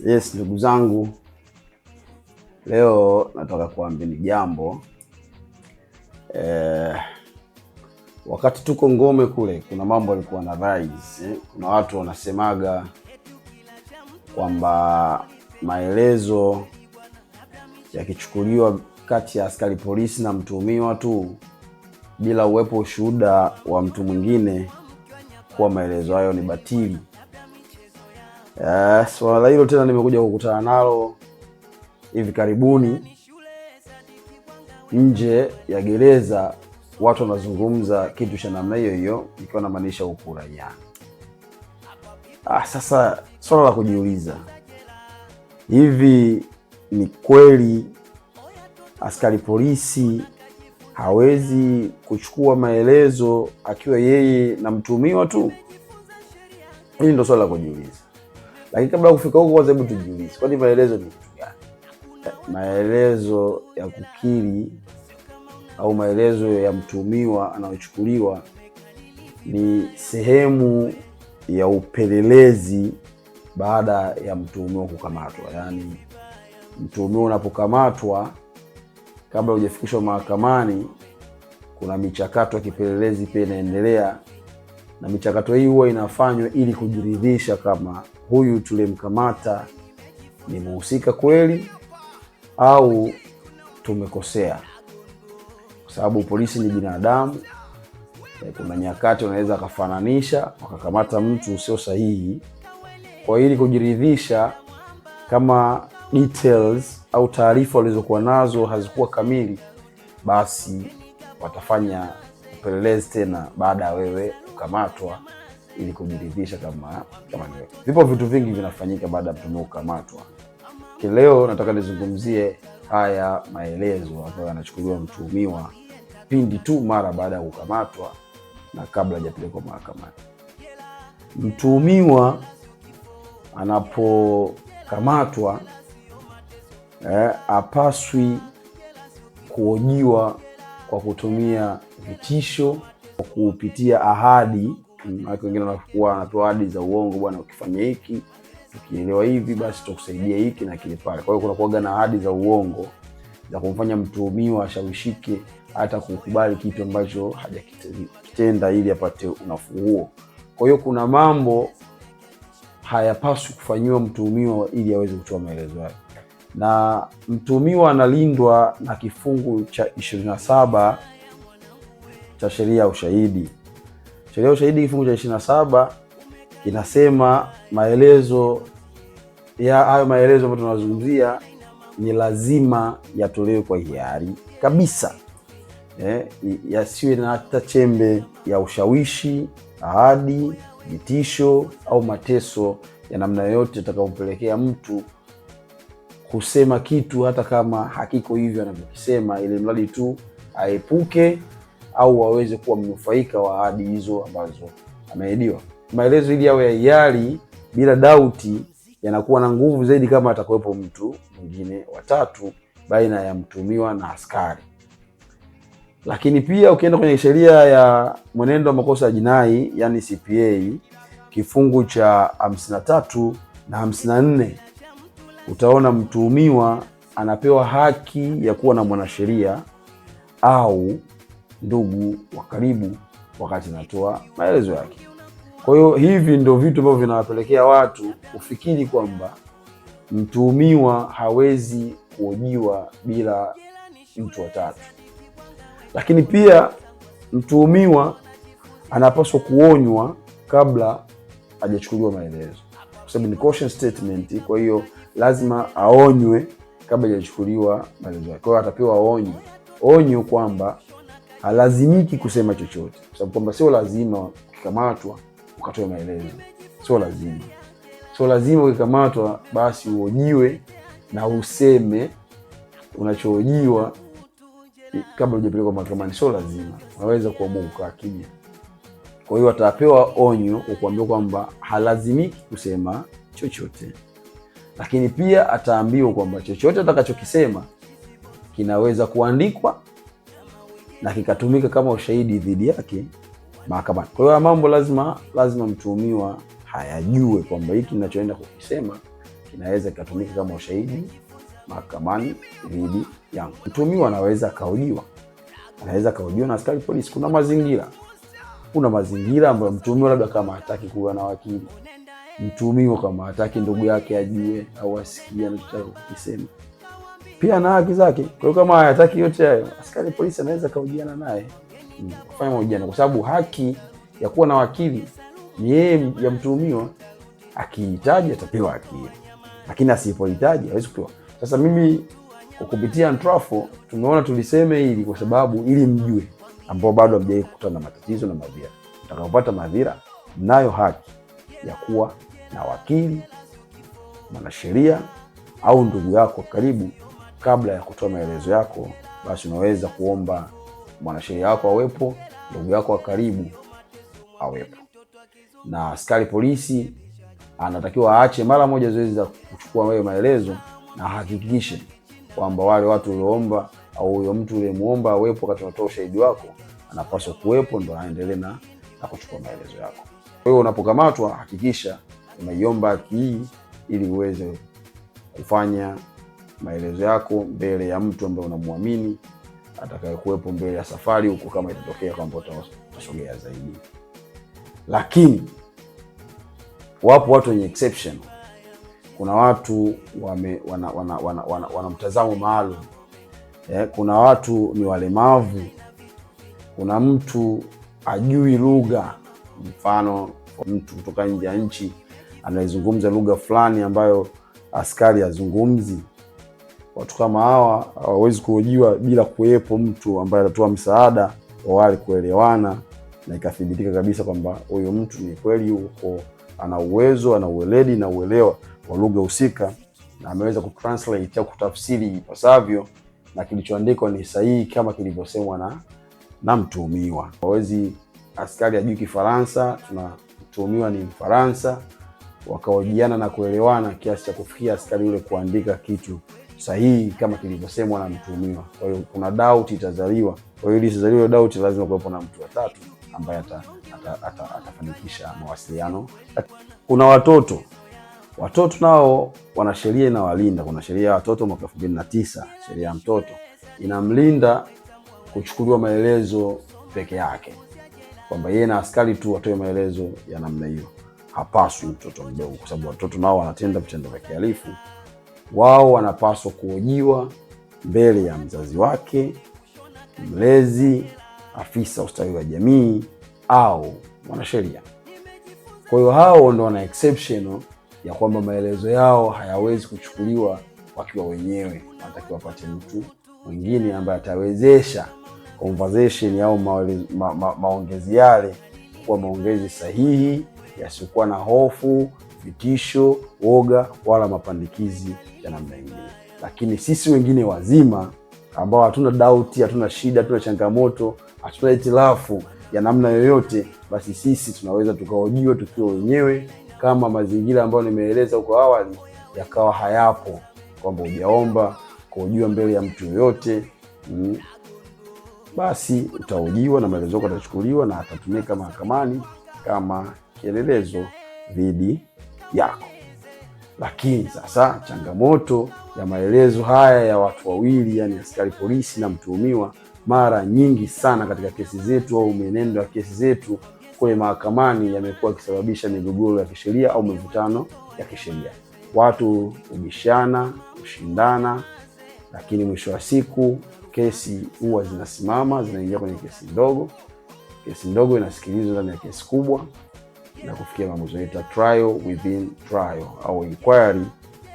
Yes, ndugu zangu, leo nataka kuambia jambo. Wakati tuko Ngome kule, kuna mambo yalikuwa na rise. Kuna watu wanasemaga kwamba maelezo yakichukuliwa kati ya askari polisi na mtuhumiwa tu bila uwepo ushuhuda wa mtu mwingine, kuwa maelezo hayo ni batili. Swala hilo tena nimekuja kukutana nalo hivi karibuni nje ya gereza. Watu wanazungumza kitu cha namna hiyo hiyo, ikiwa namaanisha huku raia. Sasa swala la kujiuliza, hivi ni kweli askari polisi hawezi kuchukua maelezo akiwa yeye na mtuhumiwa tu? Hili ndio swala la kujiuliza. Lakini kabla ya kufika huko, kwanza hebu tujiulize, kwani maelezo ni kitu gani? Maelezo ya kukiri au maelezo ya mtuhumiwa anayochukuliwa ni sehemu ya upelelezi baada ya mtuhumiwa kukamatwa. Yaani mtuhumiwa unapokamatwa, kabla hujafikishwa mahakamani, kuna michakato ya kipelelezi pia inaendelea, na michakato hii huwa inafanywa ili kujiridhisha kama huyu tulimkamata ni mhusika kweli au tumekosea, kwa sababu polisi ni binadamu. Kuna nyakati wanaweza akafananisha wakakamata mtu sio sahihi. Kwa ili kujiridhisha kama details au taarifa walizokuwa nazo hazikuwa kamili, basi watafanya upelelezi tena baada ya wewe kukamatwa ili kujiridhisha kama wewe. Vipo vitu vingi vinafanyika baada ya mtuhumiwa kukamatwa. Leo nataka nizungumzie haya maelezo ambayo yanachukuliwa mtuhumiwa pindi tu mara baada ya kukamatwa na kabla hajapelekwa mahakamani. Mtuhumiwa anapokamatwa hapaswi kuhojiwa kwa kutumia vitisho, kwa kupitia ahadi. Wengine wanapewa ahadi za uongo, bwana ukifanya hiki, ukielewa hivi, basi tutakusaidia hiki na kile pale. Kwa hiyo kuna kuwaga na ahadi za uongo za kumfanya mtuhumiwa ashawishike hata kukubali kitu ambacho hajakitenda ili apate unafuu huo. Kwa hiyo kuna mambo hayapaswi kufanyiwa mtuhumiwa ili aweze kutoa maelezo yake. Na mtuhumiwa analindwa na kifungu cha 27 cha sheria ya ushahidi. Sheria ya ushahidi kifungu cha 27 inasema hayo maelezo ambayo tunazungumzia ni lazima yatolewe kwa hiari kabisa. Yasiwe na hata chembe ya ushawishi, ahadi, vitisho au mateso ya namna yoyote atakayompelekea mtu kusema kitu hata kama hakiko hivyo anavyokisema, ili mradi tu aepuke au aweze kuwa mnufaika wa ahadi hizo ambazo ameahidiwa. Maelezo ili yawe ya hiari bila dauti yanakuwa na nguvu zaidi kama atakuwepo mtu mwingine watatu baina ya mtuhumiwa na askari. Lakini pia ukienda kwenye sheria ya mwenendo wa makosa ya jinai, yani CPA, kifungu cha 53 na 54, utaona mtuhumiwa anapewa haki ya kuwa na mwanasheria au ndugu wa karibu wakati anatoa maelezo yake. Kwa hiyo hivi ndio vitu ambavyo vinawapelekea watu kufikiri kwamba mtuhumiwa hawezi kuhojiwa bila mtu watatu. Lakini pia mtuhumiwa anapaswa kuonywa kabla hajachukuliwa maelezo, kwa sababu ni caution statement. Kwa hiyo lazima aonywe kabla hajachukuliwa maelezo yake. Kwa hiyo atapewa onyo kwamba halazimiki kusema chochote, kwa sababu kwamba sio lazima ukikamatwa ukatoe maelezo. Sio lazima ukikamatwa basi uhojiwe na useme unachohojiwa kabla hujapelekwa mahakamani. Sio lazima, unaweza kuamua kukaa kimya. Kwa hiyo atapewa onyo kwa kuambia kwamba halazimiki kusema chochote, lakini pia ataambiwa kwamba chochote atakachokisema kinaweza kuandikwa na kikatumika kama ushahidi dhidi yake mahakamani. Kwa hiyo mambo lazima mtuhumiwa hayajue kwamba hiki ninachoenda kukisema kinaweza kikatumika kama ushahidi mahakamani dhidi yangu. Mtuhumiwa anaweza kahojiwa, na askari polisi. Kuna mazingira ambayo mtuhumiwa labda kama hataki kuwa na wakili, mtuhumiwa kama hataki ndugu yake ajue au asikie anachotaka kukisema, pia na haki zake. Kwa hiyo kama hataki yote hayo, askari polisi anaweza kahojiana naye, kufanya mahojiano, kwa sababu haki ya kuwa na wakili ni yeye ya mtuhumiwa. Akihitaji atapewa wakili, lakini asipohitaji hawezi kupewa. Sasa mimi kwa kupitia Ntrafo tumeona tuliseme hili kwa sababu ili mjue, ambao bado hamjawahi kukutana na matatizo na madhira. Utakapopata madhira, mnayo haki ya kuwa na wakili, mwanasheria au ndugu yako karibu. Kabla ya kutoa maelezo yako, basi unaweza kuomba mwanasheria wako awepo, ndugu yako wa karibu awepo. Na askari polisi anatakiwa aache mara moja zoezi za kuchukua wewe maelezo, na hakikishe kwamba wale watu ulioomba au huyo mtu uliyemuomba awepo wakati unatoa ushahidi wako, anapaswa kuwepo, ndo aendelee na kuchukua maelezo yako. Kwa hiyo unapokamatwa, hakikisha unaiomba haki hii ili uweze kufanya maelezo yako mbele ya mtu ambaye unamwamini atakayekuwepo mbele ya safari huko, kama itatokea kwamba utasogea zaidi. Lakini wapo watu wenye exception. Kuna watu wana mtazamo maalum. Kuna watu ni walemavu. Kuna mtu ajui lugha, mfano mtu kutoka nje ya nchi anayezungumza lugha fulani ambayo askari hazungumzi. Watu kama hawa hawawezi kuhojiwa bila kuwepo mtu ambaye atatoa msaada wa wale kuelewana, na ikathibitika kabisa kwamba huyo mtu ni kweli yuko ana uwezo, ana uweledi na uelewa wa lugha husika, na ameweza kutranslate au kutafsiri ipasavyo, na kilichoandikwa ni sahihi kama kilivyosemwa na mtuhumiwa. Hawezi askari ajui Kifaransa, mtuhumiwa ni Mfaransa, wakahojiana na kuelewana kiasi cha kufikia askari yule kuandika kitu sahihi kama kilivyosemwa na mtuhumiwa. Kwa hiyo kuna doubt itazaliwa. Kwa hiyo ili isizaliwe doubt, lazima kuwepo na mtu wa tatu ambaye atafanikisha mawasiliano. Kuna watoto nao wana sheria inawalinda. Kuna sheria ya watoto mwaka 2009, sheria ya mtoto inamlinda kuchukuliwa maelezo peke yake, kwamba yeye na askari tu atoe maelezo ya namna hiyo. Hapaswi mtoto mdogo, kwa sababu watoto nao wanatenda vitendo vya kihalifu. Wao wanapaswa kuhojiwa mbele ya mzazi wake, mlezi, afisa ustawi wa jamii au mwanasheria. Kwa hiyo hao ndio wana exception ya kwamba maelezo yao hayawezi kuchukuliwa wakiwa wenyewe. Wanatakiwa wapate mtu mwingine ambaye atawezesha conversation au maongezi yale kuwa maongezi sahihi, yasiyokuwa na hofu, vitisho, woga wala mapandikizi ya namna nyingine. Lakini sisi wengine wazima ambao hatuna doubt, hatuna shida, hatuna changamoto, hatuna itilafu ya namna yoyote, basi sisi tunaweza tukahojiwa tukiwa wenyewe, kama mazingira ambayo nimeeleza huko awali yakawa hayapo, kwamba hujaomba kuhojiwa mbele ya mtu yoyote. Basi utahojiwa na maelezo yako yatachukuliwa na atatumika mahakamani kama kielelezo dhidi yako. Lakini sasa changamoto ya maelezo haya ya watu wawili, yani askari polisi na mtuhumiwa, mara nyingi sana katika kesi zetu au mwenendo wa kesi zetu kule mahakamani yamekuwa kisababisha migogoro ya kisheria au mivutano ya kisheria. Watu ubishana, ushindana, lakini mwisho wa siku kesi huwa zinasimama, zinaingia kwenye kesi ndogo. Kesi ndogo inasikilizwa ndani ya kesi kubwa na kufikia maamuzi yanaitwa trial within trial au inquiry,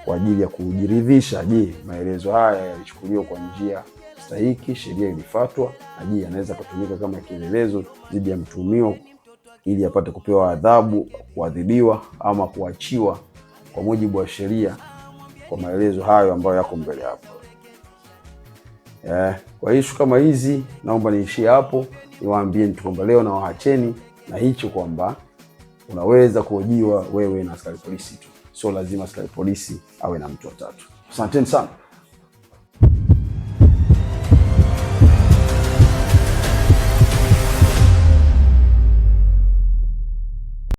kwa ajili ya kujiridhisha, je, maelezo haya yalichukuliwa kwa njia stahiki, sheria ilifuatwa, na je, yanaweza kutumika kama kielelezo dhidi ya mtuhumiwa ili apate kupewa adhabu, kuadhibiwa ama kuachiwa kwa mujibu wa sheria kwa maelezo hayo ambayo yako mbele hapo. Kwa issue kama hizi naomba niishie hapo. Niwaambie kwamba leo na waacheni na hicho kwamba unaweza kuhojiwa wewe na askari polisi tu. Sio lazima askari polisi awe na mtu wa tatu. Asanteni sana.